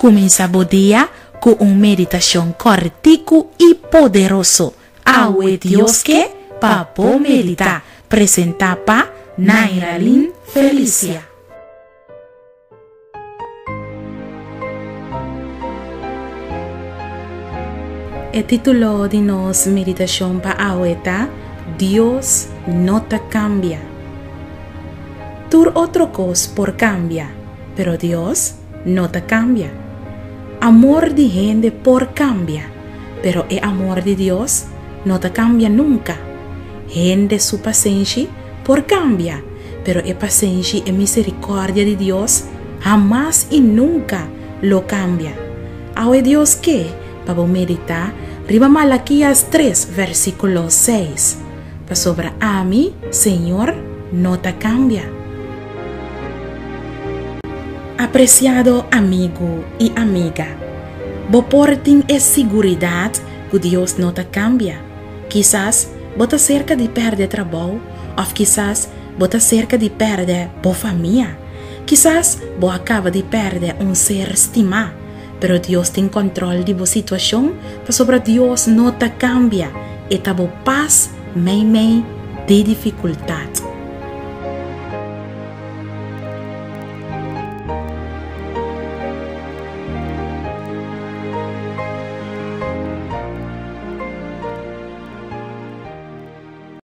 Comenzamos día con una meditación cortico y poderoso. Awe Dios que papo medita. Presenta pa Nairalyn Felicia. El título de nuestra meditación para ahorita, Dios no te cambia. Tur otro cosa por cambia, pero Dios no te cambia. Amor de gente por cambia, pero el amor de Dios no te cambia nunca. Gente su paciencia por cambia, pero el paciencia y misericordia de Dios jamás y nunca lo cambia. Ahora Dios que, para meditar, riba Malaquías 3, versículo 6. Para sobre a mí, Señor, no te cambia. Apreciado amigo y amiga, vos porten es seguridad que Dios no te cambia. Quizás vos te cerca de perder trabajo, o quizás vos te cerca de perder tu familia. Quizás vos acaba de perder un ser estimado, pero Dios tiene control de tu situación, pero sobre Dios no te cambia, y te paz, de dificultad.